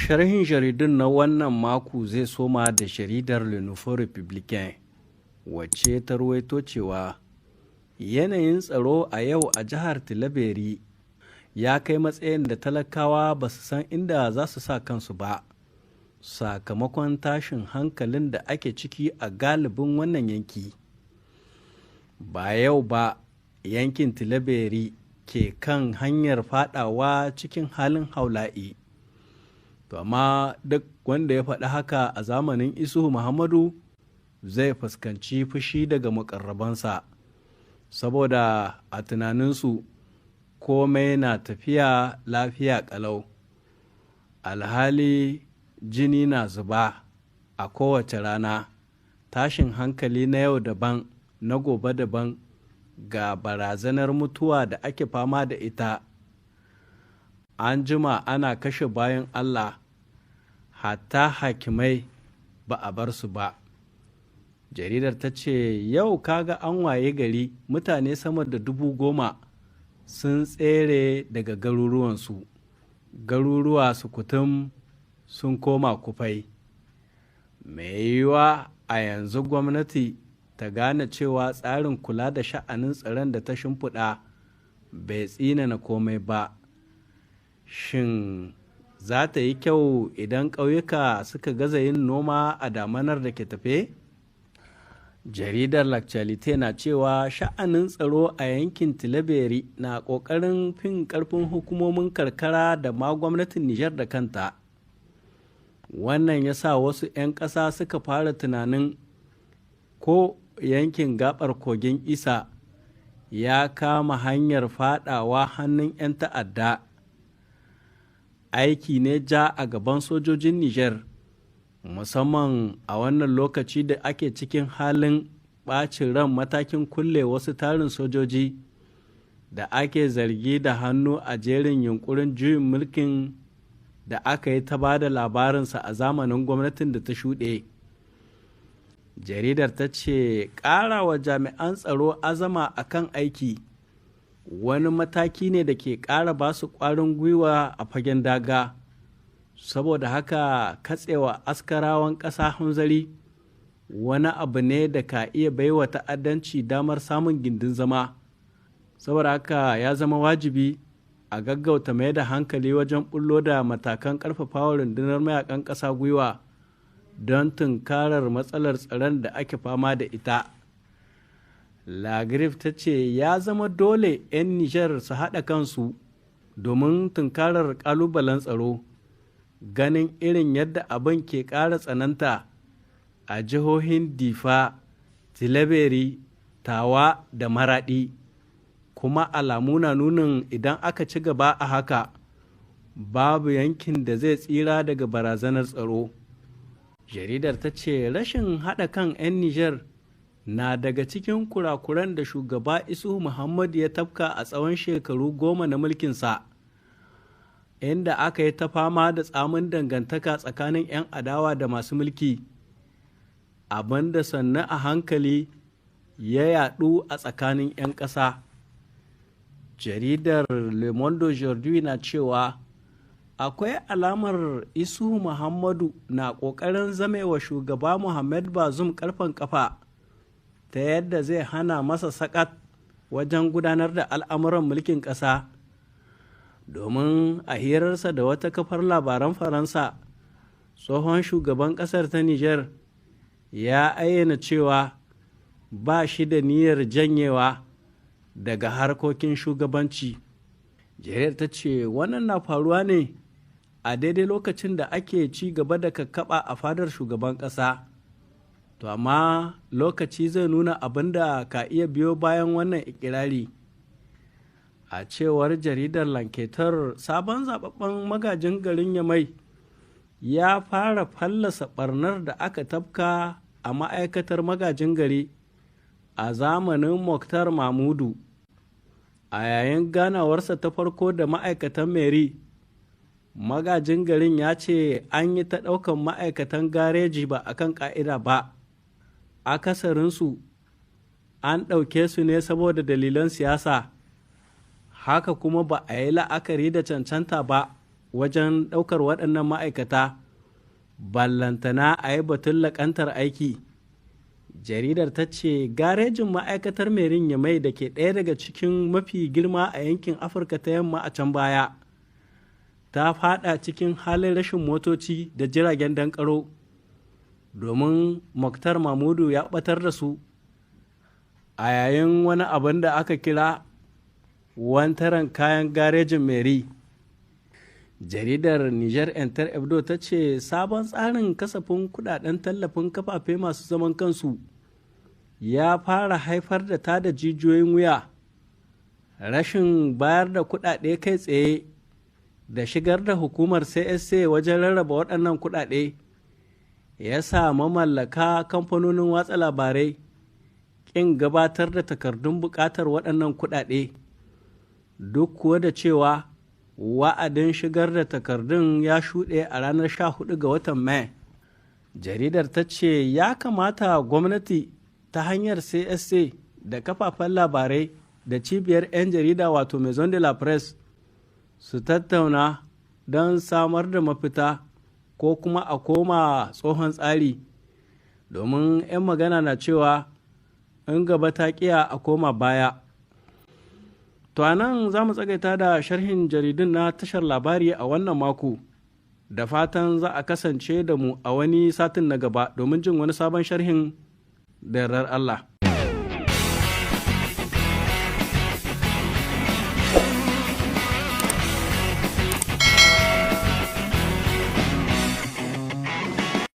Sharhin jaridun na wannan mako zai soma da jaridar Le Nouveau Republicain, wacce ta ruwaito cewa yanayin tsaro a yau a jihar Tilaberi ya kai matsayin da talakawa ba su san inda za su sa kansu ba, sakamakon tashin hankalin da ake ciki a galibin wannan yanki. Ba yau ba yankin Tilaberi ke kan hanyar fadawa cikin halin haula'i. To amma duk wanda ya faɗi haka a zamanin Isuhu Muhammadu zai fuskanci fushi daga muƙarrabansa, saboda a tunaninsu komai na tafiya lafiya ƙalau. Alhali jini na zuba a kowace rana, tashin hankali na yau daban na gobe daban, ga barazanar mutuwa da ake fama da ita. An jima ana kashe bayan Allah, hatta hakimai ba a bar su ba. Jaridar ta ce yau kaga an waye gari mutane sama da 10,000 sun tsere daga garuruwansu, garuruwa sukutum sun koma kufai. Mai yiwuwa a yanzu gwamnati ta gane cewa tsarin kula da sha'anin tsaron da ta shimfiɗa bai tsinana komai ba. Shin za ta yi kyau idan ƙauyuka suka gaza yin noma a damanar da ke tafe? Jaridar L'Actualité na cewa sha'anin tsaro a yankin Tilaberi na ƙoƙarin fin ƙarfin hukumomin karkara da ma gwamnatin Nijar da kanta. Wannan ya sa wasu 'yan ƙasa suka fara tunanin ko yankin gaɓar kogin Isa ya kama hanyar faɗawa hannun 'yan ta'adda. Aiki ne ja a gaban sojojin Nijar, musamman a wannan lokaci da ake cikin halin ɓacin ran matakin kulle wasu tarin sojoji da ake zargi da hannu a jerin yunkurin juyin mulkin da aka yi ta ba da labarinsa a zamanin gwamnatin da ta shuɗe. Jaridar ta ce ƙara wa jami'an tsaro azama a kan aiki wani mataki ne da ke ƙara ba su ƙwarin gwiwa a fagen daga. Saboda haka katsewa askarawan ƙasa hanzari wani abu ne da ka iya baiwa ta'addanci damar samun gindin zama. Saboda haka ya zama wajibi a gaggauta mai da hankali wajen bullo da matakan ƙarfafawa rundunar mayakan ƙasa gwiwa don tunkarar matsalar tsaron da ake fama da ita. Lagrif ta ce ya zama dole 'yan Nijar su haɗa kansu domin tunkarar ƙalubalen tsaro, ganin irin yadda abin ke ƙara tsananta a jihohin Difa, Tilaberi, Tawa da Maraɗi, kuma alamu na nunin idan aka ci gaba a haka babu yankin da zai tsira daga barazanar tsaro. Jaridar ta ce rashin haɗa kan 'yan Nijar na daga cikin kurakuran da shugaba Isuhu Muhammadu ya tafka a tsawon shekaru 10 na mulkinsa, inda aka yi ta fama da tsamin dangantaka tsakanin 'yan adawa da masu mulki, abinda sannu a hankali ya yaɗu a tsakanin 'yan ƙasa. Jaridar Le Monde Aujourd'hui na cewa akwai alamar Isuhu Muhammadu na ƙoƙarin zamewa shugaba Muhammad Bazoum ƙarfen ƙafa, ta yadda zai hana masa sakat wajen gudanar da al'amuran mulkin ƙasa. Domin a hirarsa da wata kafar labaran Faransa, tsohon shugaban ƙasar ta Nijar ya ayyana cewa ba shi da niyyar janyewa daga harkokin shugabanci. Jaridar ta ce wannan na faruwa ne a daidai lokacin da ake ci gaba da kakkaɓa a fadar shugaban ƙasa. To amma lokaci zai nuna abin da ka iya biyo bayan wannan ikirari. A cewar jaridar Lanketar, sabon zababben magajin garin Yamai ya fara fallasa barnar da aka tafka a ma'aikatar magajin gari a zamanin Moktar Mamudu. A yayin ganawarsa ta farko da ma'aikatan Meri, magajin garin ya ce an yi ta ɗaukan ma'aikatan gareji ba a kan ƙa'ida ba. Akasarinsu an ɗauke su ne saboda dalilan siyasa, haka kuma ba a yi la'akari da cancanta ba. wajen ɗaukar waɗannan ma'aikata, ballantana a yi batun laƙantar aiki. Jaridar ta ce garejin ma'aikatar merin Yamai da ke ɗaya daga cikin mafi girma a yankin Afirka ta yamma a can baya ta fada cikin halin rashin motoci da jiragen dankaro domin Muktar Mamudu ya ɓatar da su a yayin wani abin da aka kira wantaran kayan garejin meri. Jaridar Nijar Enter Ebdo ta ce sabon tsarin kasafin kudaden tallafin kafafe masu zaman kansu ya fara haifar da tada jijiyoyin wuya. Rashin bayar da kudade kai tsaye da shigar da hukumar CSA wajen rarraba waɗannan kudade ya sa mamallaka kamfanonin watsa labarai ƙin gabatar da takardun buƙatar waɗannan kudade, duk kuwa da cewa wa'adin shigar da takardun ya shuɗe a ranar 14 ga watan Mai. Jaridar ta ce ya kamata gwamnati ta hanyar CSA da kafafen labarai da cibiyar 'yan jarida wato Maison de la Presse su tattauna don samar da mafita ko kuma a koma tsohon tsari, domin 'yan magana na cewa in gaba ta ƙiya a koma baya. To a nan za mu tsagaita da sharhin jaridun na tashar labari a wannan mako, da fatan za a kasance da mu a wani satin na gaba domin jin wani sabon sharhin da yardar Allah.